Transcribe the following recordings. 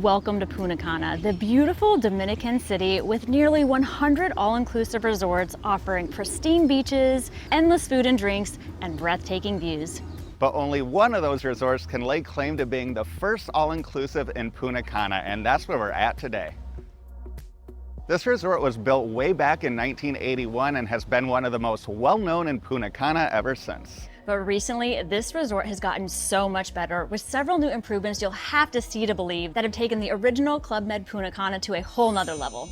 Welcome to Punta Cana, the beautiful Dominican city with nearly 100 all-inclusive resorts offering pristine beaches, endless food and drinks, and breathtaking views. But only one of those resorts can lay claim to being the first all-inclusive in Punta Cana, and that's where we're at today. This resort was built way back in 1981 and has been one of the most well-known in Punta Cana ever since. But recently, this resort has gotten so much better with several new improvements you'll have to see to believe that have taken the original Club Med Punta Cana to a whole nother level.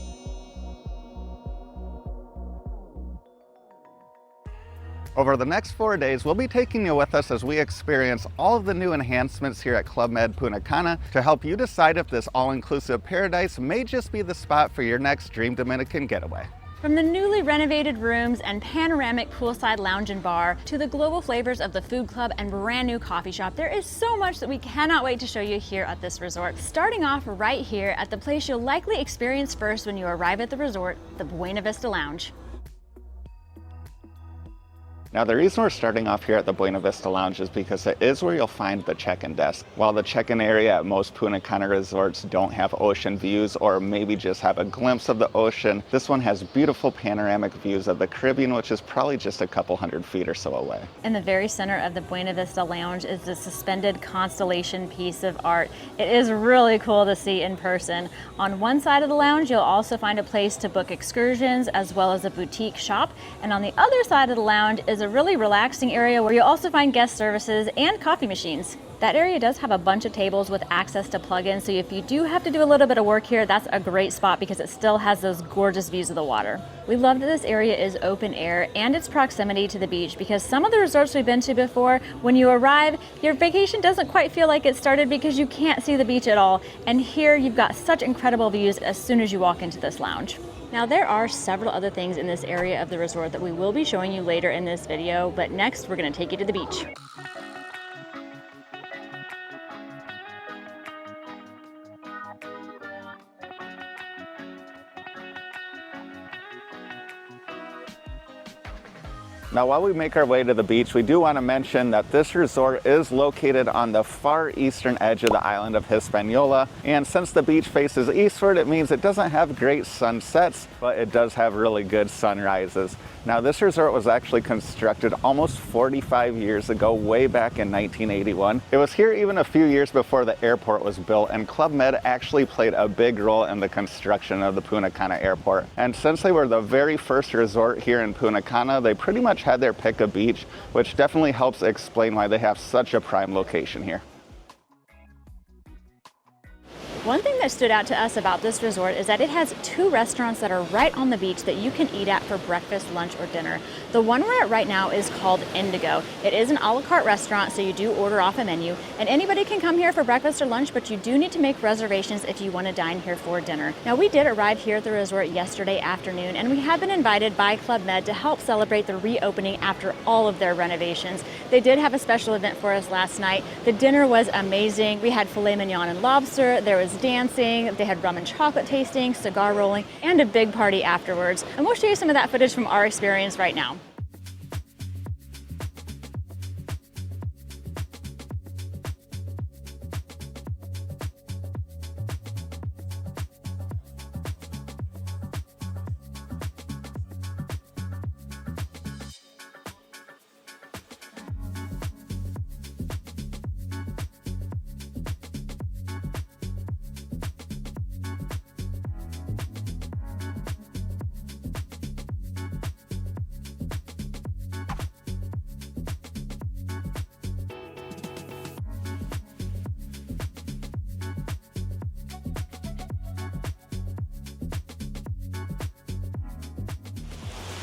Over the next 4 days, we'll be taking you with us as we experience all of the new enhancements here at Club Med Punta Cana to help you decide if this all-inclusive paradise may just be the spot for your next dream Dominican getaway. From the newly renovated rooms and panoramic poolside lounge and bar to the global flavors of the food club and brand new coffee shop, there is so much that we cannot wait to show you here at this resort. Starting off right here at the place you'll likely experience first when you arrive at the resort, the Buena Vista Lounge. Now, the reason we're starting off here at the Buena Vista Lounge is because it is where you'll find the check-in desk. While the check-in area at most Punta Cana resorts don't have ocean views or maybe just have a glimpse of the ocean, this one has beautiful panoramic views of the Caribbean, which is probably just a couple hundred feet or so away. In the very center of the Buena Vista Lounge is the suspended constellation piece of art. It is really cool to see in person. On one side of the lounge, you'll also find a place to book excursions as well as a boutique shop. And on the other side of the lounge is a really relaxing area where you'll also find guest services and coffee machines. That area does have a bunch of tables with access to plug-in, so if you do have to do a little bit of work here, that's a great spot because it still has those gorgeous views of the water. We love that this area is open air and its proximity to the beach because some of the resorts we've been to before, when you arrive, your vacation doesn't quite feel like it started because you can't see the beach at all. And here you've got such incredible views as soon as you walk into this lounge. Now, there are several other things in this area of the resort that we will be showing you later in this video, but next we're going to take you to the beach. Now, while we make our way to the beach, we do want to mention that this resort is located on the far eastern edge of the island of Hispaniola. And since the beach faces eastward, it means it doesn't have great sunsets, but it does have really good sunrises. Now, this resort was actually constructed almost 45 years ago, way back in 1981. It was here even a few years before the airport was built, and Club Med actually played a big role in the construction of the Punta Cana airport. And since they were the very first resort here in Punta Cana, they pretty much had their pick of beach, which definitely helps explain why they have such a prime location here. One thing that stood out to us about this resort is that it has two restaurants that are right on the beach that you can eat at for breakfast, lunch, or dinner. The one we're at right now is called Indigo. It is an a la carte restaurant, so you do order off a menu, and anybody can come here for breakfast or lunch, but you do need to make reservations if you want to dine here for dinner. Now, we did arrive here at the resort yesterday afternoon, and we have been invited by Club Med to help celebrate the reopening after all of their renovations. They did have a special event for us last night. The dinner was amazing. We had filet mignon and lobster. There was dancing, they had rum and chocolate tasting, cigar rolling, and a big party afterwards. And we'll show you some of that footage from our experience right now.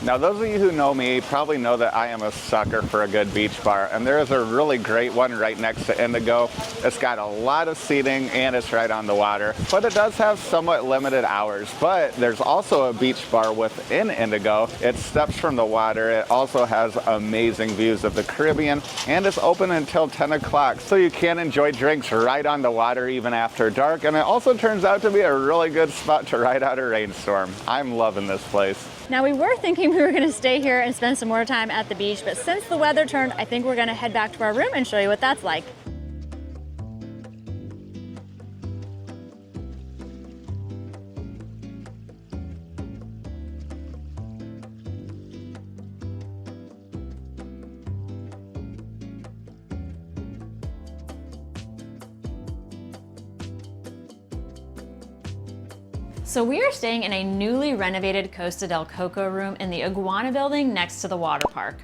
Now, those of you who know me probably know that I am a sucker for a good beach bar, and there is a really great one right next to Indigo. It's got a lot of seating and it's right on the water, but it does have somewhat limited hours. But there's also a beach bar within Indigo. It steps from the water. It also has amazing views of the Caribbean, and it's open until 10 o'clock, so you can enjoy drinks right on the water even after dark. And it also turns out to be a really good spot to ride out a rainstorm. I'm loving this place. Now, we were thinking we were going to stay here and spend some more time at the beach, but since the weather turned, I think we're going to head back to our room and show you what that's like. So we are staying in a newly renovated Costa del Coco room in the Iguana building next to the water park.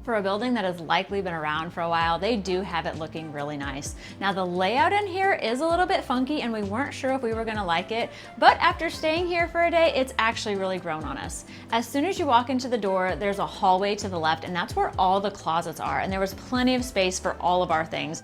For a building that has likely been around for a while, they do have it looking really nice. Now the layout in here is a little bit funky and we weren't sure if we were gonna like it, but after staying here for a day, it's actually really grown on us. As soon as you walk into the door, there's a hallway to the left and that's where all the closets are, and there was plenty of space for all of our things.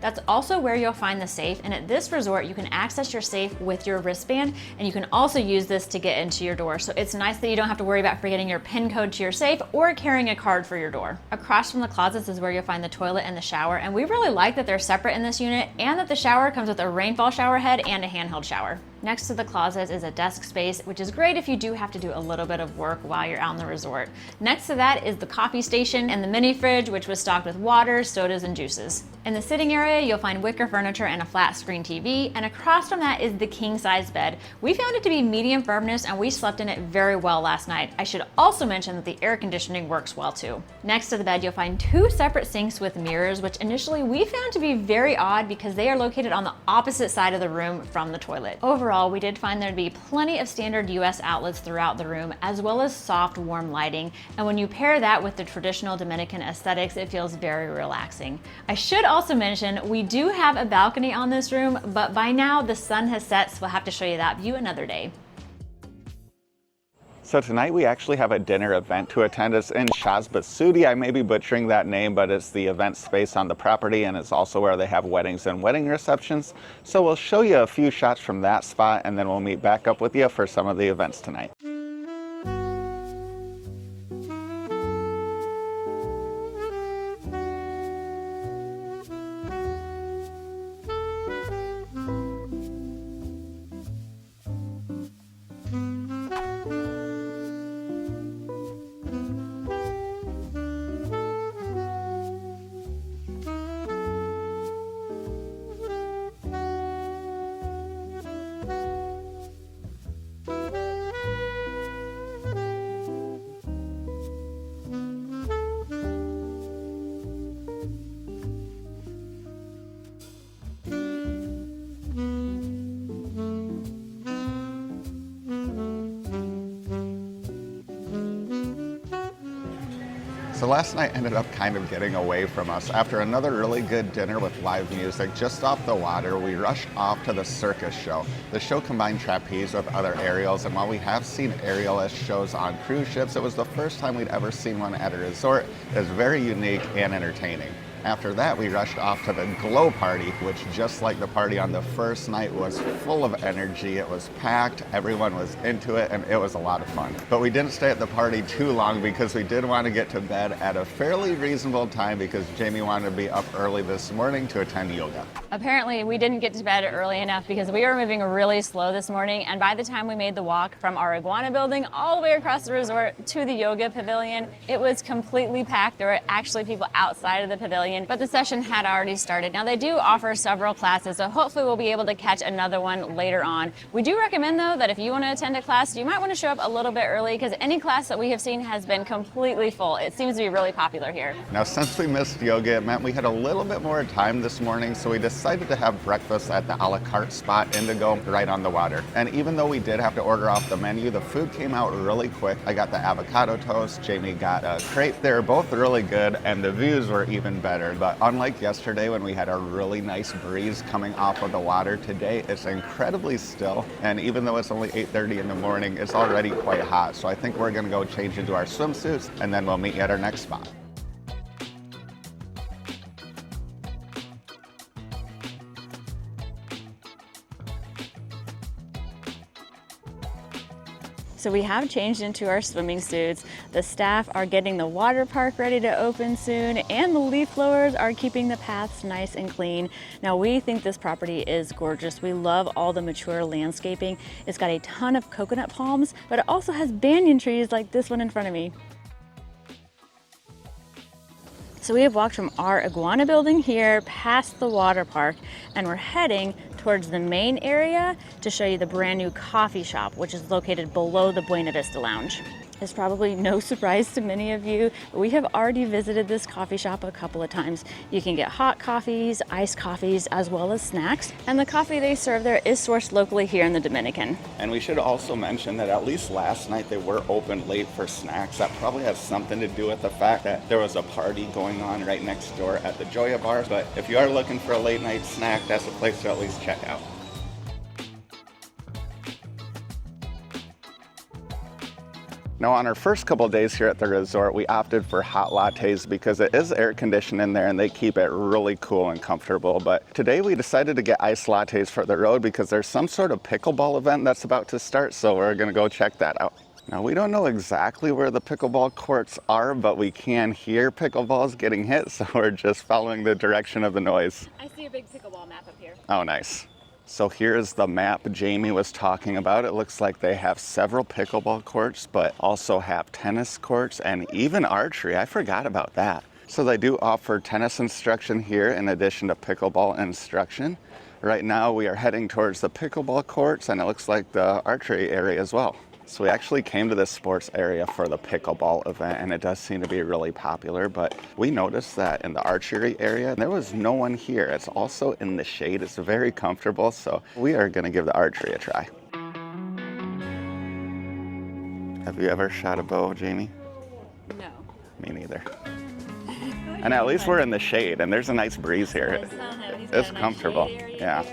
That's also where you'll find the safe, and at this resort you can access your safe with your wristband, and you can also use this to get into your door. So it's nice that you don't have to worry about forgetting your PIN code to your safe or carrying a card for your door. Across from the closets is where you'll find the toilet and the shower, and we really like that they're separate in this unit and that the shower comes with a rainfall shower head and a handheld shower. Next to the closets is a desk space, which is great if you do have to do a little bit of work while you're out on the resort. Next to that is the coffee station and the mini fridge, which was stocked with water, sodas, and juices. In the sitting area, you'll find wicker furniture and a flat screen TV, and across from that is the king size bed. We found it to be medium firmness and we slept in it very well last night. I should also mention that the air conditioning works well too. Next to the bed, you'll find two separate sinks with mirrors, which initially we found to be very odd because they are located on the opposite side of the room from the toilet. Overall, we did find there to be plenty of standard US outlets throughout the room, as well as soft, warm lighting. And when you pair that with the traditional Dominican aesthetics, it feels very relaxing. I should also mention, we do have a balcony on this room, but by now the sun has set, so we'll have to show you that view another day. So tonight we actually have a dinner event to attend. It's in Shazbasudi. I may be butchering that name, but it's the event space on the property, and it's also where they have weddings and wedding receptions. So we'll show you a few shots from that spot, and then we'll meet back up with you for some of the events tonight. So last night ended up kind of getting away from us. After another really good dinner with live music just off the water, we rushed off to the circus show. The show combined trapeze with other aerials, and while we have seen aerialist shows on cruise ships, it was the first time we'd ever seen one at a resort. It was very unique and entertaining. After that, we rushed off to the glow party, which just like the party on the first night was full of energy. It was packed, everyone was into it, and it was a lot of fun. But we didn't stay at the party too long because we did want to get to bed at a fairly reasonable time because Jamie wanted to be up early this morning to attend yoga. Apparently we didn't get to bed early enough because we were moving really slow this morning, and by the time we made the walk from our Iguana building all the way across the resort to the yoga pavilion, it was completely packed. There were actually people outside of the pavilion, but the session had already started. Now they do offer several classes, so hopefully we'll be able to catch another one later on. We do recommend though that if you want to attend a class, you might want to show up a little bit early because any class that we have seen has been completely full. It seems to be really popular here. Now since we missed yoga, it meant we had a little bit more time this morning, so we decided to have breakfast at the a la carte spot Indigo right on the water. And even though we did have to order off the menu, the food came out really quick. I got the avocado toast, Jamie got a crepe. They were both really good and the views were even better. But unlike yesterday when we had a really nice breeze coming off of the water, today it's incredibly still, and even though it's only 8:30 in the morning, it's already quite hot. So I think we're gonna go change into our swimsuits and then we'll meet you at our next spot. So we have changed into our swimming suits. The staff are getting the water park ready to open soon, and the leaf blowers are keeping the paths nice and clean. Now we think this property is gorgeous. We love all the mature landscaping. It's got a ton of coconut palms, but it also has banyan trees like this one in front of me. So we have walked from our Iguana building here past the water park, and we're heading towards the main area to show you the brand new coffee shop, which is located below the Buena Vista Lounge. It's probably no surprise to many of you, but we have already visited this coffee shop a couple of times. You can get hot coffees, iced coffees, as well as snacks. And the coffee they serve there is sourced locally here in the Dominican. And we should also mention that at least last night they were open late for snacks. That probably has something to do with the fact that there was a party going on right next door at the Joia Bar. But if you are looking for a late night snack, that's a place to at least check out. Now on our first couple of days here at the resort, we opted for hot lattes because it is air conditioned in there and they keep it really cool and comfortable. But today we decided to get iced lattes for the road because there's some sort of pickleball event that's about to start, so we're gonna go check that out. Now we don't know exactly where the pickleball courts are, but we can hear pickleballs getting hit, so we're just following the direction of the noise. I see a big pickleball map up here. Oh, nice. So here's the map Jamie was talking about. It looks like they have several pickleball courts, but also have tennis courts and even archery. I forgot about that. So they do offer tennis instruction here in addition to pickleball instruction. Right now we are heading towards the pickleball courts and it looks like the archery area as well. So we actually came to this sports area for the pickleball event and it does seem to be really popular, but we noticed that in the archery area, there was no one here. It's also in the shade. It's very comfortable, so we are gonna give the archery a try. Have you ever shot a bow, Jamie? No. Me neither. And at least we're in the shade and there's a nice breeze here. It's comfortable, yeah.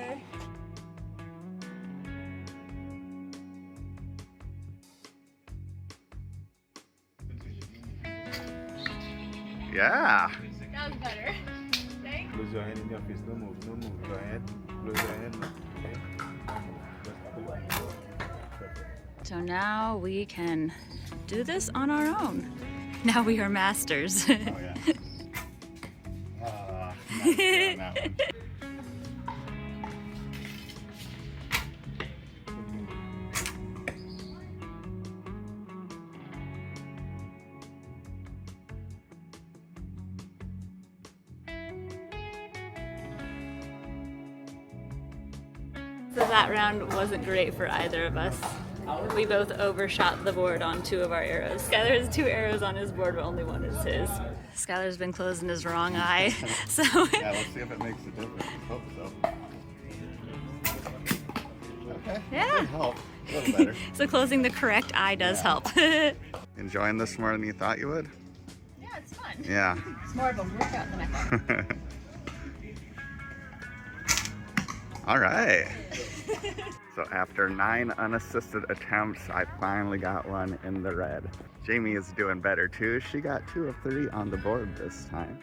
Yeah. That was better. Thanks. Close your hand in your face. No move, no move. Go ahead. Close your hand. Okay. So now we can do this on our own. Now we are masters. Oh, yeah. Nice on that one. So that round wasn't great for either of us. We both overshot the board on 2 of our arrows. Skylar has 2 arrows on his board, but only 1 is his. Skylar's been closing his wrong eye, so. Yeah, let's see if it makes a difference. Hope so. Okay. Yeah. Did help. A little better. So closing the correct eye does help. Enjoying this more than you thought you would? Yeah, it's fun. Yeah. It's more of a workout than I thought. All right. So after 9 unassisted attempts, I finally got one in the red. Jamie is doing better too. She got 2 of 3 on the board this time.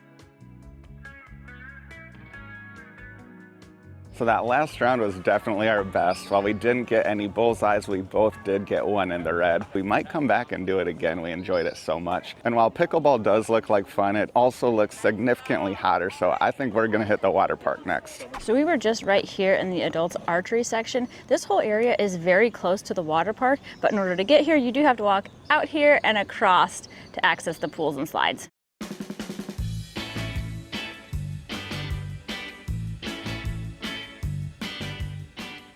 So that last round was definitely our best. While we didn't get any bullseyes, we both did get 1 in the red. We might come back and do it again. We enjoyed it so much. And while pickleball does look like fun, it also looks significantly hotter. So I think we're gonna hit the water park next. So we were just right here in the adults archery section. This whole area is very close to the water park, but in order to get here, you do have to walk out here and across to access the pools and slides.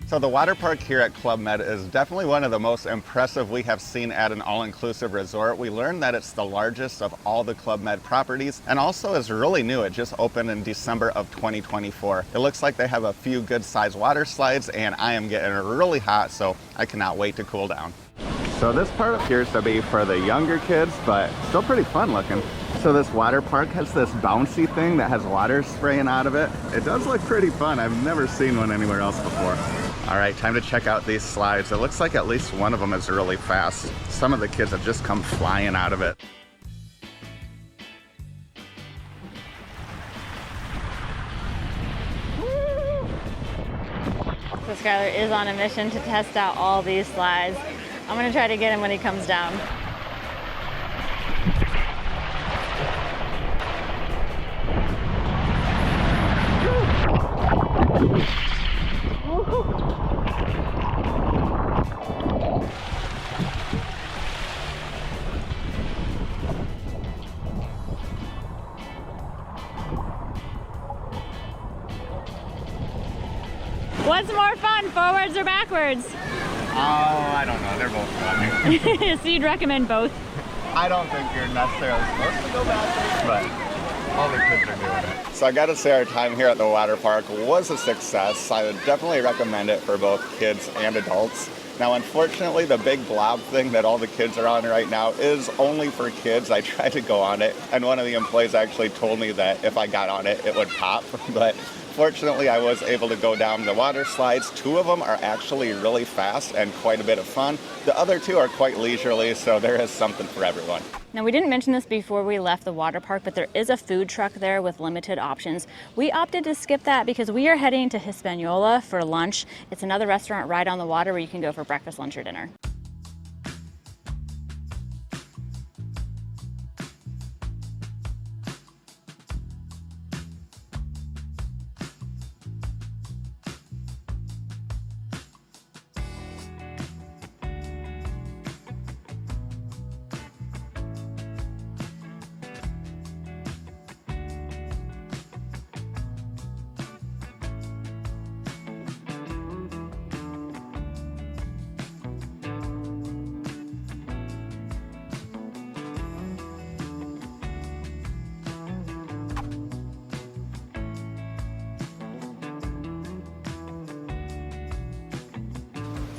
So the water park here at Club Med is definitely one of the most impressive we have seen at an all-inclusive resort. We learned that it's the largest of all the Club Med properties and also is really new. It just opened in December of 2024. It looks like they have a few good-sized water slides and I am getting really hot, so I cannot wait to cool down. So this part appears to be for the younger kids, but still pretty fun looking. So this water park has this bouncy thing that has water spraying out of it. It does look pretty fun. I've never seen one anywhere else before. All right, time to check out these slides. It looks like at least one of them is really fast. Some of the kids have just come flying out of it. So Skylar is on a mission to test out all these slides. I'm gonna try to get him when he comes down. What's more fun, forwards or backwards? Oh, I don't know. They're both funny. So you'd recommend both? I don't think you're necessarily supposed to go backwards, but all the kids are doing it. So I gotta say our time here at the water park was a success. I would definitely recommend it for both kids and adults. Now, unfortunately, the big blob thing that all the kids are on right now is only for kids. I tried to go on it, and one of the employees actually told me that if I got on it, it would pop. But fortunately, I was able to go down the water slides. 2 of them are actually really fast and quite a bit of fun. The other 2 are quite leisurely, so there is something for everyone. Now, we didn't mention this before we left the water park, but there is a food truck there with limited options. We opted to skip that because we are heading to Hispaniola for lunch. It's another restaurant right on the water where you can go for breakfast, lunch, or dinner.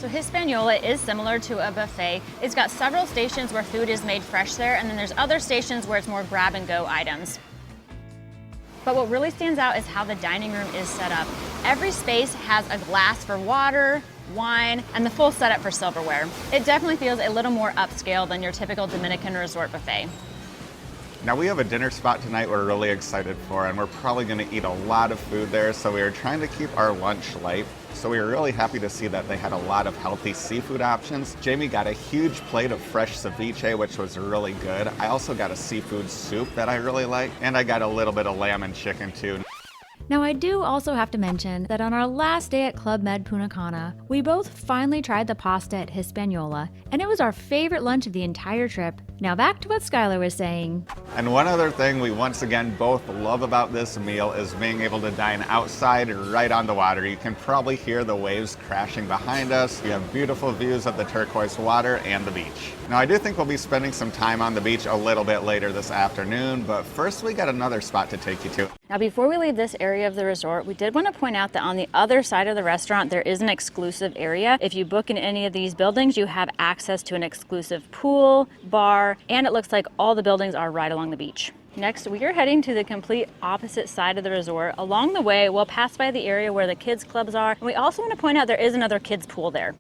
So Hispaniola is similar to a buffet. It's got several stations where food is made fresh there, and then there's other stations where it's more grab and go items. But what really stands out is how the dining room is set up. Every space has a glass for water, wine, and the full setup for silverware. It definitely feels a little more upscale than your typical Dominican resort buffet. Now we have a dinner spot tonight we're really excited for, and we're probably going to eat a lot of food there, so we are trying to keep our lunch light. So we were really happy to see that they had a lot of healthy seafood options. Jamie got a huge plate of fresh ceviche, which was really good. I also got a seafood soup that I really like, and I got a little bit of lamb and chicken too. Now, I do also have to mention that on our last day at Club Med Punta Cana, we both finally tried the pasta at Hispaniola, and it was our favorite lunch of the entire trip. Now back to what Skylar was saying. And one other thing we once again both love about this meal is being able to dine outside right on the water. You can probably hear the waves crashing behind us. You have beautiful views of the turquoise water and the beach. Now I do think we'll be spending some time on the beach a little bit later this afternoon, but first we got another spot to take you to. Now before we leave this area of the resort, we did want to point out that on the other side of the restaurant there is an exclusive area. If you book in any of these buildings, you have access to an exclusive pool, bar, and it looks like all the buildings are right along the beach. Next, we are heading to the complete opposite side of the resort. Along the way, we'll pass by the area where the kids clubs are, and we also want to point out there is another kids pool there.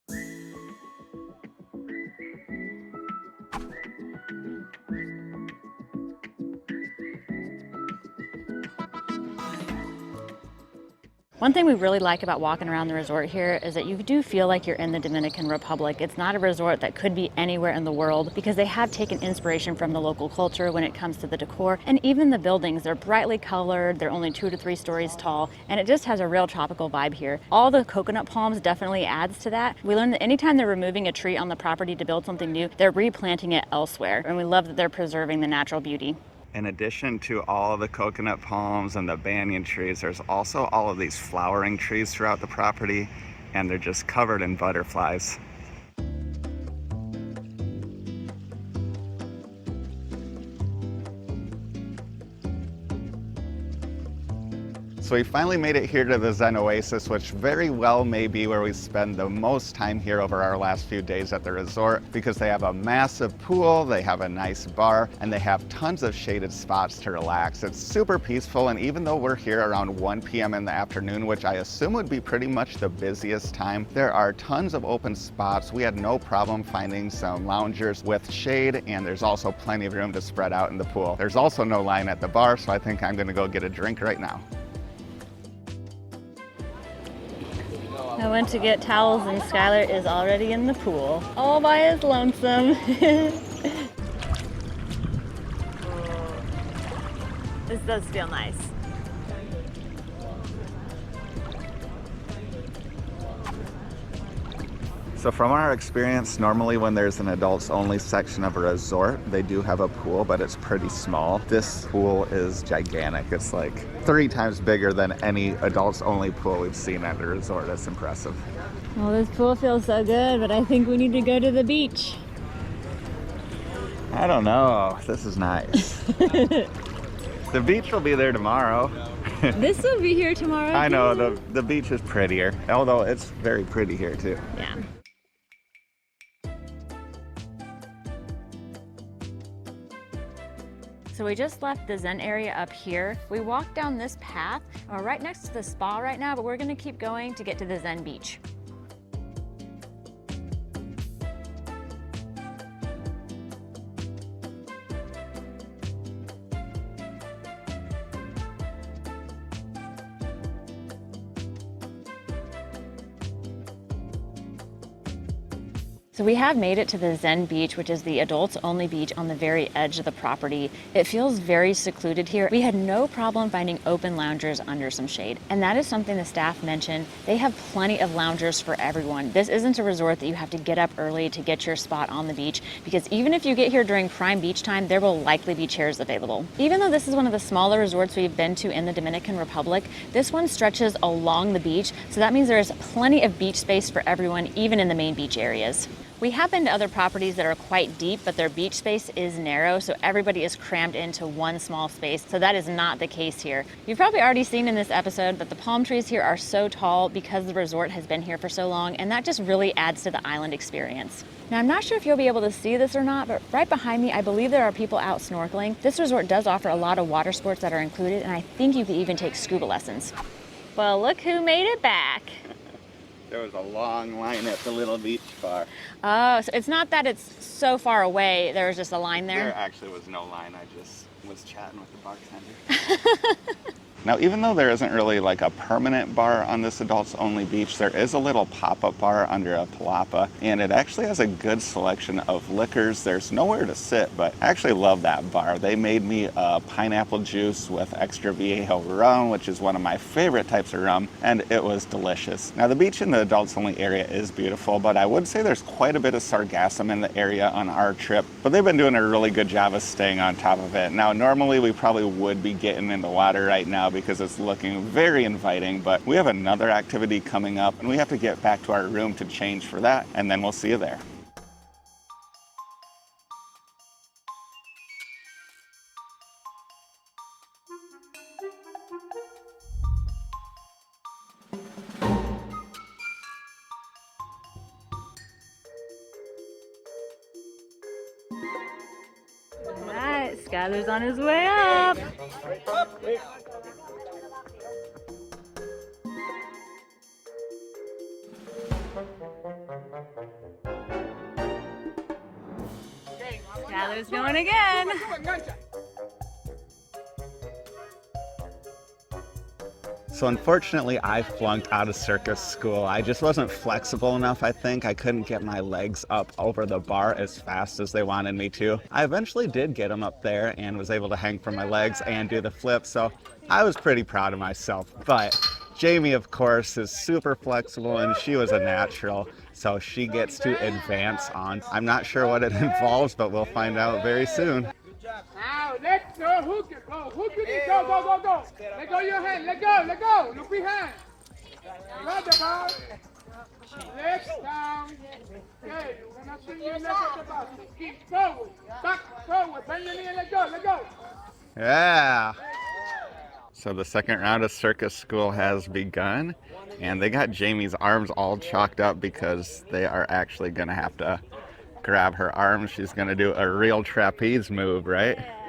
One thing we really like about walking around the resort here is that you do feel like you're in the Dominican Republic. It's not a resort that could be anywhere in the world because they have taken inspiration from the local culture when it comes to the decor, and even the buildings. They're brightly colored, they're only 2 to 3 stories tall, and it just has a real tropical vibe here. All the coconut palms definitely adds to that. We learned that anytime they're removing a tree on the property to build something new, they're replanting it elsewhere, and we love that they're preserving the natural beauty. In addition to all the coconut palms and the banyan trees, there's also all of these flowering trees throughout the property, and they're just covered in butterflies. So we finally made it here to the Zen Oasis, which very well may be where we spend the most time here over our last few days at the resort, because they have a massive pool, they have a nice bar, and they have tons of shaded spots to relax. It's super peaceful, and even though we're here around 1 p.m. in the afternoon, which I assume would be pretty much the busiest time, there are tons of open spots. We had no problem finding some loungers with shade, and there's also plenty of room to spread out in the pool. There's also no line at the bar, so I think I'm gonna go get a drink right now. I went to get towels and Skylar is already in the pool, all by his lonesome. This does feel nice. So from our experience, normally when there's an adults only section of a resort, they do have a pool, but it's pretty small. This pool is gigantic. It's like 3 times bigger than any adults only pool we've seen at a resort. It's impressive. Well, this pool feels so good, but I think we need to go to the beach. I don't know. This is nice. The beach will be there tomorrow. This will be here tomorrow. I know, the beach is prettier, although it's very pretty here too. Yeah. So we just left the Zen area up here. We walked down this path. We're right next to the spa right now, but we're gonna keep going to get to the Zen beach. So we have made it to the Zen beach, which is the adults only beach on the very edge of the property. It feels very secluded here. We had no problem finding open loungers under some shade. And that is something the staff mentioned. They have plenty of loungers for everyone. This isn't a resort that you have to get up early to get your spot on the beach, because even if you get here during prime beach time, there will likely be chairs available. Even though this is one of the smaller resorts we've been to in the Dominican Republic, this one stretches along the beach. So that means there is plenty of beach space for everyone, even in the main beach areas. We have been to other properties that are quite deep, but their beach space is narrow, so everybody is crammed into one small space. So that is not the case here. You've probably already seen in this episode, but the palm trees here are so tall because the resort has been here for so long, and that just really adds to the island experience. Now, I'm not sure if you'll be able to see this or not, but right behind me, I believe there are people out snorkeling. This resort does offer a lot of water sports that are included, and I think you can even take scuba lessons. Well, look who made it back. There was a long line at the little beach bar. Oh, so it's not that it's so far away, there was just a line there? There actually was no line, I just was chatting with the bartender. Now, even though there isn't really like a permanent bar on this adults only beach, there is a little pop-up bar under a palapa, and it actually has a good selection of liquors. There's nowhere to sit, but I actually love that bar. They made me a pineapple juice with extra Viejo rum, which is one of my favorite types of rum, and it was delicious. Now, the beach in the adults only area is beautiful, but I would say there's quite a bit of sargassum in the area on our trip, but they've been doing a really good job of staying on top of it. Now, normally we probably would be getting in the water right now because it's looking very inviting, but we have another activity coming up and we have to get back to our room to change for that, and then we'll see you there. All right, Skylar's on his way up. Skylar's going again. So unfortunately, I flunked out of Circus School. I just wasn't flexible enough, I think. I couldn't get my legs up over the bar as fast as they wanted me to. I eventually did get them up there and was able to hang from my legs and do the flip, so I was pretty proud of myself. But Jamie, of course, is super flexible and she was a natural, so she gets to advance on. I'm not sure what it involves, but we'll find out very soon. Now, let's go, hook it, go, go, go, go, go. Let go your hand, let go, look behind. Grab the ball. Legs down. Okay, we're gonna swing your legs at the ball. Keep forward, back, forward, bend your knee and let go. Yeah. So the second round of Circus School has begun, and they got Jamie's arms all chalked up because they are actually gonna have to grab her arms. She's gonna do a real trapeze move, right? Yeah.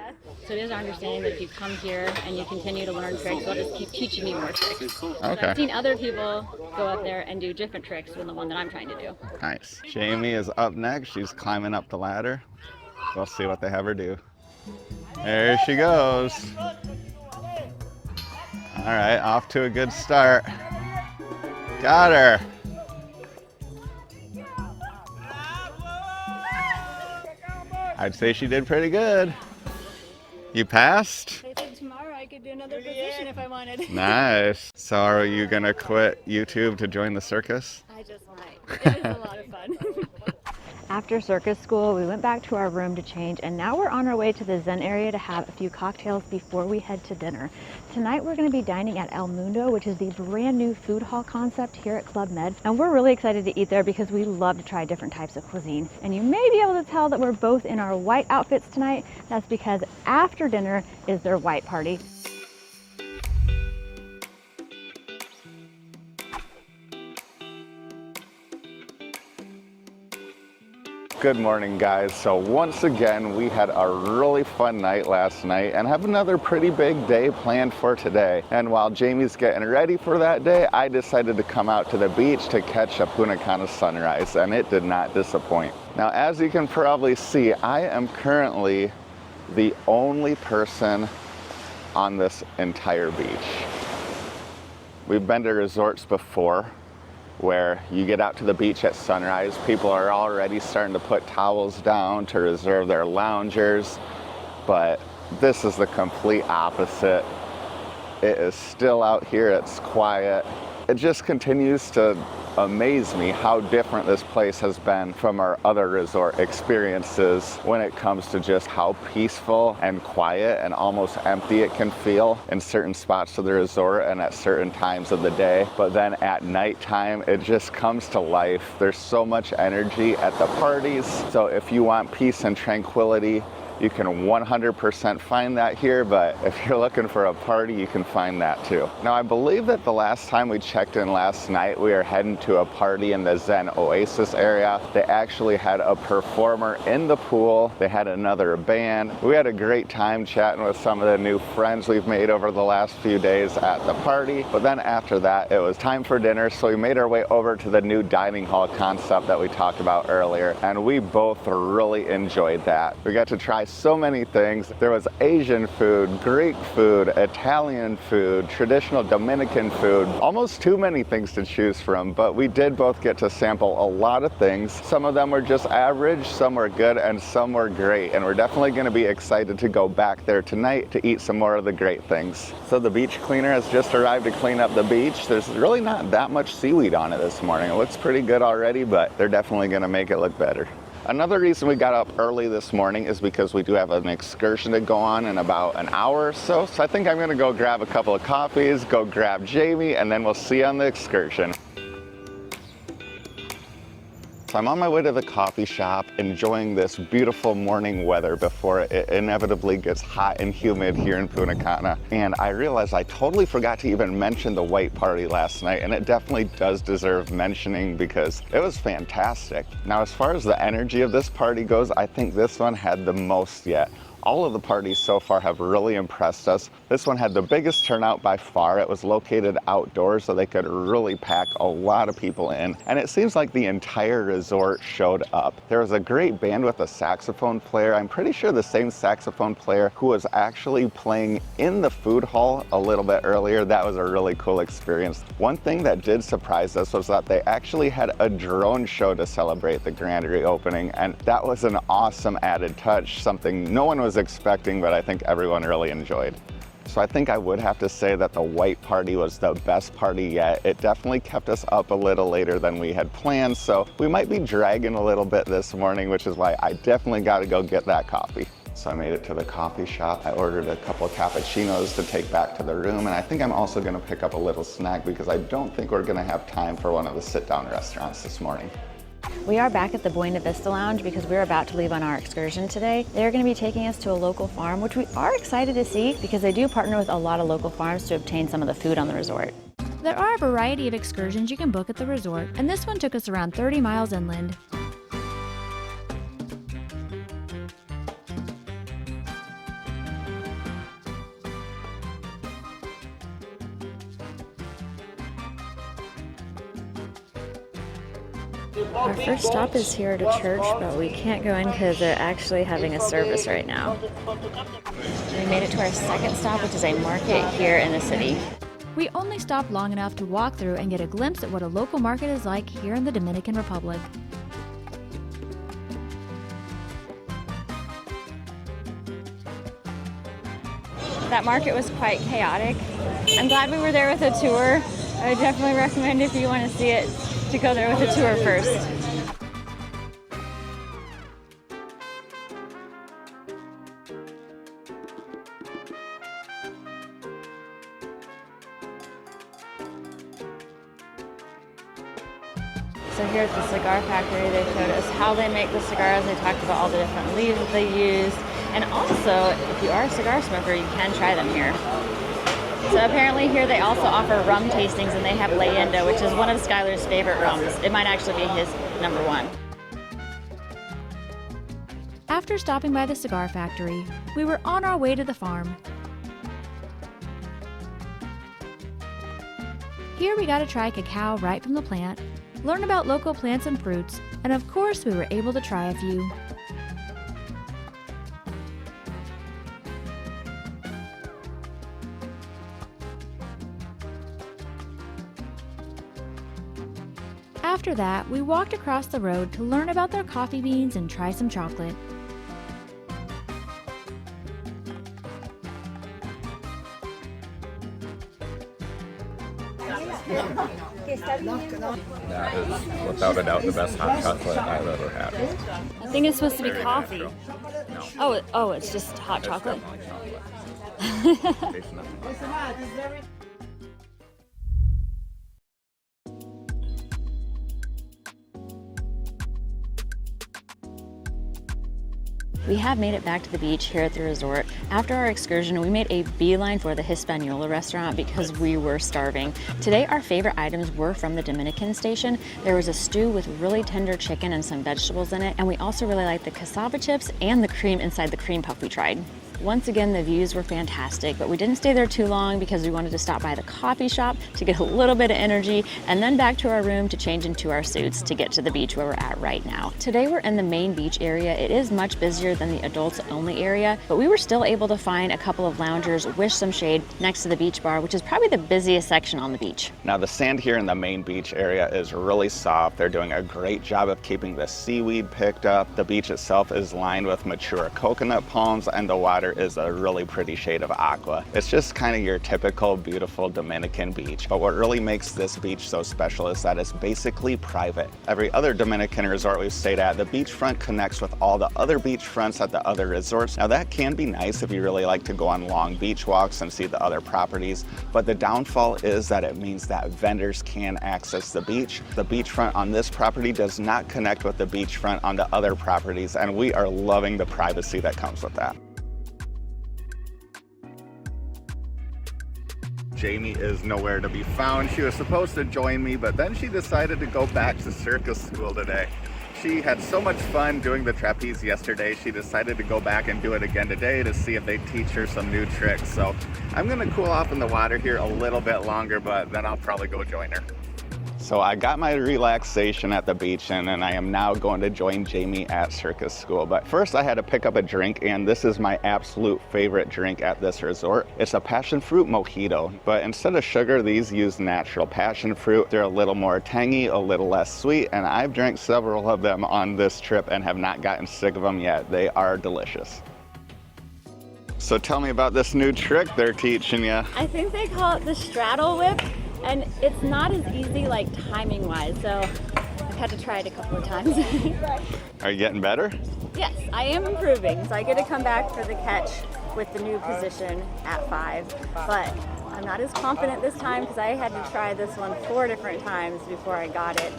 So it is our understanding that if you come here and you continue to learn tricks, they'll just keep teaching you more tricks. Okay. So I've seen other people go up there and do different tricks than the one that I'm trying to do. Nice. Jamie is up next. She's climbing up the ladder. We'll see what they have her do. There she goes. All right, off to a good start. Got her. I'd say she did pretty good. You passed? I think tomorrow I could do another position if I wanted. Nice. So are you gonna quit YouTube to join the circus? I just might. It is a lot of fun. After Circus School, we went back to our room to change, and now we're on our way to the Zen area to have a few cocktails before we head to dinner. Tonight we're going to be dining at El Mundo, which is the brand new food hall concept here at Club Med, and we're really excited to eat there because we love to try different types of cuisine. And you may be able to tell that we're both in our white outfits tonight. That's because after dinner is their white party. Good morning, guys. So once again, we had a really fun night last night and have another pretty big day planned for today. And while Jamie's getting ready for that day, I decided to come out to the beach to catch a Punta Cana sunrise, and it did not disappoint. Now, as you can probably see, I am currently the only person on this entire beach. We've been to resorts before where you get out to the beach at sunrise. People are already starting to put towels down to reserve their loungers, but this is the complete opposite. It is still out here, it's quiet. It just continues to amaze me how different this place has been from our other resort experiences when it comes to just how peaceful and quiet and almost empty it can feel in certain spots of the resort and at certain times of the day. But then at nighttime, it just comes to life. There's so much energy at the parties. So if you want peace and tranquility, you can 100% find that here, but if you're looking for a party, you can find that too. Now, I believe that the last time we checked in last night, we were heading to a party in the Zen Oasis area. They actually had a performer in the pool. They had another band. We had a great time chatting with some of the new friends we've made over the last few days at the party. But then after that, it was time for dinner, so we made our way over to the new dining hall concept that we talked about earlier, and we both really enjoyed that. We got to try so many things. There was Asian food, Greek food, Italian food, traditional Dominican food, almost too many things to choose from, but we did both get to sample a lot of things. Some of them were just average, some were good, and some were great, and we're definitely going to be excited to go back there tonight to eat some more of the great things. So the beach cleaner has just arrived to clean up the beach. There's really not that much seaweed on it this morning. It looks pretty good already, but they're definitely going to make it look better. Another reason we got up early this morning is because we do have an excursion to go on in about an hour or so. So I think I'm gonna go grab a couple of coffees, go grab Jamie, and then we'll see you on the excursion. So I'm on my way to the coffee shop, enjoying this beautiful morning weather before it inevitably gets hot and humid here in Punta Cana. And I realized I totally forgot to even mention the white party last night, and it definitely does deserve mentioning because it was fantastic. Now, as far as the energy of this party goes, I think this one had the most yet. All of the parties so far have really impressed us. This one had the biggest turnout by far. It was located outdoors, so they could really pack a lot of people in. And it seems like the entire resort showed up. There was a great band with a saxophone player. I'm pretty sure the same saxophone player who was actually playing in the food hall a little bit earlier. That was a really cool experience. One thing that did surprise us was that they actually had a drone show to celebrate the grand reopening. And that was an awesome added touch, something no one was expecting, but I think everyone really enjoyed. So I think I would have to say that the white party was the best party yet. It definitely kept us up a little later than we had planned, so we might be dragging a little bit this morning, which is why I definitely got to go get that coffee. So I made it to the coffee shop. I ordered a couple of cappuccinos to take back to the room, and I think I'm also going to pick up a little snack because I don't think we're going to have time for one of the sit-down restaurants this morning. We are back at the Buena Vista Lounge because we're about to leave on our excursion today. They're going to be taking us to a local farm, which we are excited to see because they do partner with a lot of local farms to obtain some of the food on the resort. There are a variety of excursions you can book at the resort, and this one took us around 30 miles inland. Our first stop is here at a church, but we can't go in because they're actually having a service right now. We made it to our second stop, which is a market here in the city. We only stopped long enough to walk through and get a glimpse at what a local market is like here in the Dominican Republic. That market was quite chaotic. I'm glad we were there with a tour. I would definitely recommend if you want to see it to go there with a tour first. So here at the cigar factory, they showed us how they make the cigars. They talked about all the different leaves that they use. And also, if you are a cigar smoker, you can try them here. So apparently here they also offer rum tastings, and they have Leyenda, which is one of Skylar's favorite rums. It might actually be his #1. After stopping by the cigar factory, we were on our way to the farm. Here we got to try cacao right from the plant, learn about local plants and fruits, and of course we were able to try a few. After that, we walked across the road to learn about their coffee beans and try some chocolate. That is, without a doubt, the best hot chocolate I've ever had. I think it's supposed to be Very coffee. natural. Oh, it's just hot It's chocolate. definitely chocolate. Tastes nothing like that. We have made it back to the beach here at the resort. After our excursion, we made a beeline for the Hispaniola restaurant because we were starving. Today, our favorite items were from the Dominican station. There was a stew with really tender chicken and some vegetables in it, and we also really liked the cassava chips and the cream inside the cream puff we tried. Once again, the views were fantastic, but we didn't stay there too long because we wanted to stop by the coffee shop to get a little bit of energy and then back to our room to change into our suits to get to the beach where we're at right now. Today we're in the main beach area. It is much busier than the adults only area, but we were still able to find a couple of loungers with some shade next to the beach bar, which is probably the busiest section on the beach. Now the sand here in the main beach area is really soft. They're doing a great job of keeping the seaweed picked up. The beach itself is lined with mature coconut palms, and the water is a really pretty shade of aqua. It's just kind of your typical beautiful Dominican beach, but what really makes this beach so special is that it's basically private. Every other Dominican resort we've stayed at, the beachfront connects with all the other beachfronts at the other resorts. Now that can be nice if you really like to go on long beach walks and see the other properties, but the downfall is that it means that vendors can access the beach. The beachfront on this property does not connect with the beachfront on the other properties, and we are loving the privacy that comes with that. Jamie is nowhere to be found. She was supposed to join me, but then she decided to go back to Circus School today. She had so much fun doing the trapeze yesterday, she decided to go back and do it again today to see if they teach her some new tricks. So I'm gonna cool off in the water here a little bit longer, but then I'll probably go join her. So I got my relaxation at the beach and I am now going to join Jamie at Circus School. But first I had to pick up a drink, and this is my absolute favorite drink at this resort. It's a passion fruit mojito, but instead of sugar, these use natural passion fruit. They're a little more tangy, a little less sweet, and I've drank several of them on this trip and have not gotten sick of them yet. They are delicious. So tell me about this new trick they're teaching you. I think they call it the straddle whip, and it's not as easy like timing wise, so I've had to try it a couple of times. Are you getting better? Yes, I am improving, so I get to come back for the catch with the new position at 5, but I'm not as confident this time because I had to try this one 4 different times before I got it.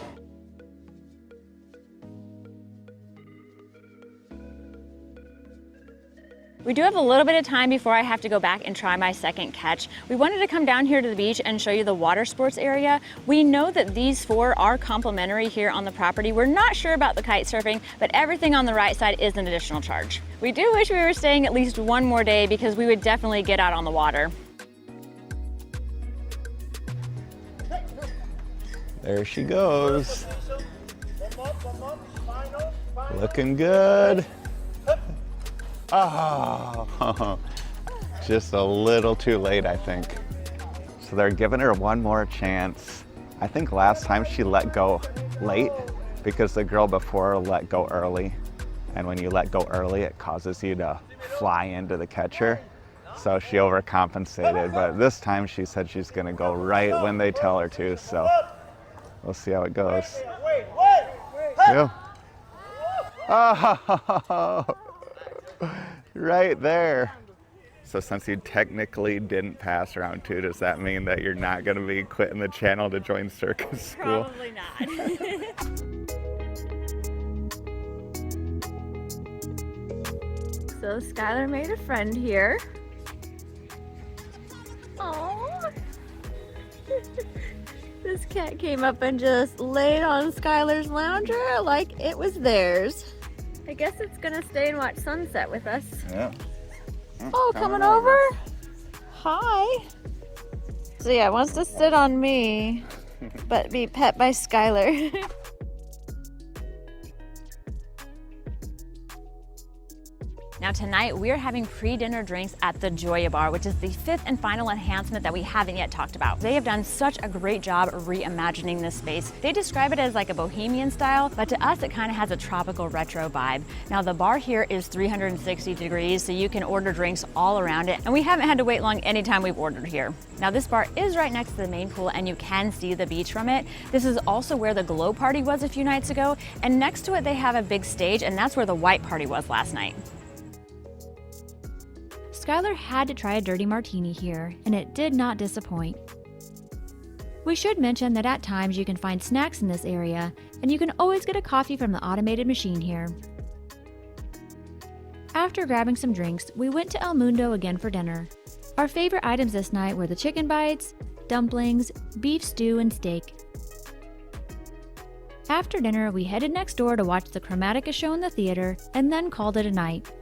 We do have a little bit of time before I have to go back and try my second catch. We wanted to come down here to the beach and show you the water sports area. We know that these 4 are complimentary here on the property. We're not sure about the kite surfing, but everything on the right side is an additional charge. We do wish we were staying at least one more day because we would definitely get out on the water. There she goes. Looking good. Oh, just a little too late, I think. So they're giving her one more chance. I think last time she let go late because the girl before her let go early. And when you let go early, it causes you to fly into the catcher. So she overcompensated, but this time she said she's gonna go right when they tell her to, so we'll see how it goes. Go. Oh, right there. So since you technically didn't pass round 2, does that mean that you're not going to be quitting the channel to join Circus School? Probably not. So Skylar made a friend here. Aww. This cat came up and just laid on Skylar's lounger like it was theirs. I guess it's gonna stay and watch sunset with us. Yeah. Oh, coming over? Hi. So yeah, it wants to sit on me, but be pet by Skylar. Now tonight we are having pre-dinner drinks at the Joia Bar, which is the 5th and final enhancement that we haven't yet talked about. They have done such a great job reimagining this space. They describe it as like a bohemian style, but to us it kind of has a tropical retro vibe. Now the bar here is 360 degrees, so you can order drinks all around it, and we haven't had to wait long anytime we've ordered here. Now this bar is right next to the main pool and you can see the beach from it. This is also where the glow party was a few nights ago, and next to it they have a big stage, and that's where the white party was last night. Skylar had to try a dirty martini here, and it did not disappoint. We should mention that at times you can find snacks in this area, and you can always get a coffee from the automated machine here. After grabbing some drinks, we went to El Mundo again for dinner. Our favorite items this night were the chicken bites, dumplings, beef stew, and steak. After dinner, we headed next door to watch the Chromatica show in the theater, and then called it a night.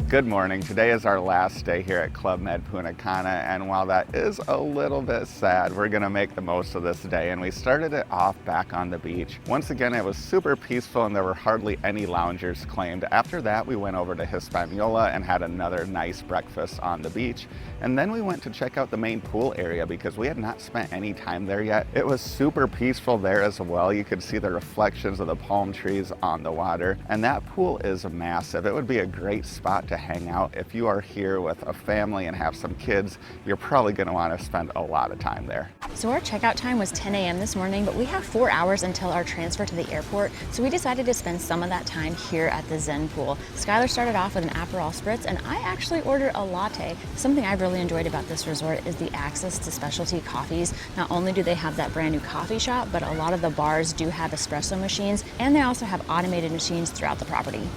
Good morning. Today is our last day here at Club Med Punta Cana, and while that is a little bit sad, we're gonna make the most of this day. And we started it off back on the beach. Once again, it was super peaceful and there were hardly any loungers claimed. After that, we went over to Hispaniola and had another nice breakfast on the beach. And then we went to check out the main pool area because we had not spent any time there yet. It was super peaceful there as well. You could see the reflections of the palm trees on the water, and that pool is massive. It would be a great spot to hang out. If you are here with a family and have some kids, you're probably going to want to spend a lot of time there. So our checkout time was 10 a.m. this morning, but we have 4 hours until our transfer to the airport, so we decided to spend some of that time here at the Zen pool. Skylar started off with an Aperol Spritz, and I actually ordered a latte. Something I really enjoyed about this resort is the access to specialty coffees. Not only do they have that brand new coffee shop, but a lot of the bars do have espresso machines, and they also have automated machines throughout the property.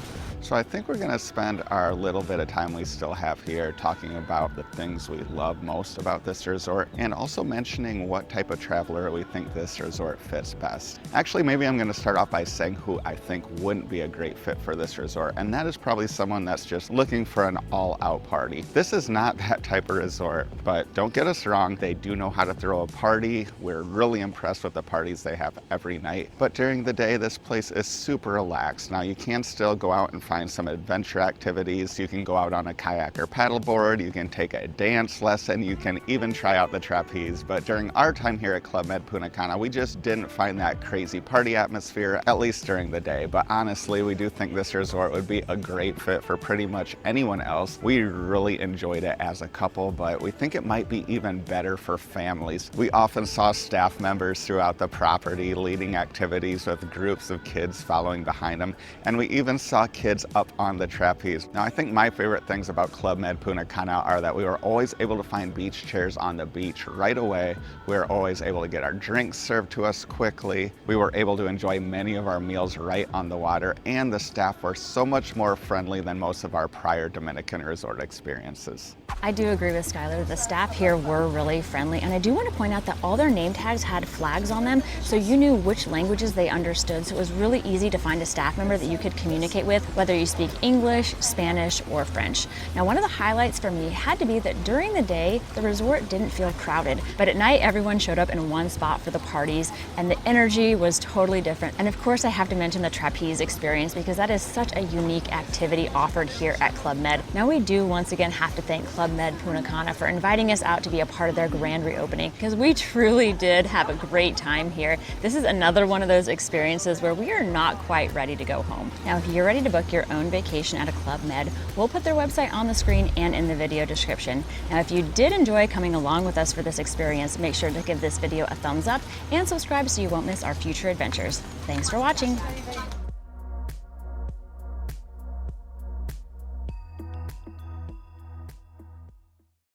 So I think we're going to spend our little bit of time we still have here talking about the things we love most about this resort, and also mentioning what type of traveler we think this resort fits best. Actually, maybe I'm going to start off by saying who I think wouldn't be a great fit for this resort, and that is probably someone that's just looking for an all-out party. This is not that type of resort, but don't get us wrong, they do know how to throw a party. We're really impressed with the parties they have every night, but during the day this place is super relaxed. Now you can still go out and find some adventure activities. You can go out on a kayak or paddleboard, you can take a dance lesson, you can even try out the trapeze. But during our time here at Club Med Punta Cana, we just didn't find that crazy party atmosphere, at least during the day. But honestly, we do think this resort would be a great fit for pretty much anyone else. We really enjoyed it as a couple, but we think it might be even better for families. We often saw staff members throughout the property leading activities with groups of kids following behind them, and we even saw kids up on the trapeze. Now, I think my favorite things about Club Med Punta Cana are that we were always able to find beach chairs on the beach right away. We were always able to get our drinks served to us quickly. We were able to enjoy many of our meals right on the water, and the staff were so much more friendly than most of our prior Dominican resort experiences. I do agree with Skylar. The staff here were really friendly, and I do want to point out that all their name tags had flags on them, so you knew which languages they understood, so it was really easy to find a staff member that you could communicate with, whether whether you speak English, Spanish, or French. Now, one of the highlights for me had to be that during the day, the resort didn't feel crowded, but at night, everyone showed up in one spot for the parties, and the energy was totally different. And of course, I have to mention the trapeze experience because that is such a unique activity offered here at Club Med. Now, we do once again have to thank Club Med Punta Cana for inviting us out to be a part of their grand reopening, because we truly did have a great time here. This is another one of those experiences where we are not quite ready to go home. Now, if you're ready to book your own vacation at a Club Med, we'll put their website on the screen and in the video description. Now, if you did enjoy coming along with us for this experience, make sure to give this video a thumbs up and subscribe so you won't miss our future adventures. Thanks for watching.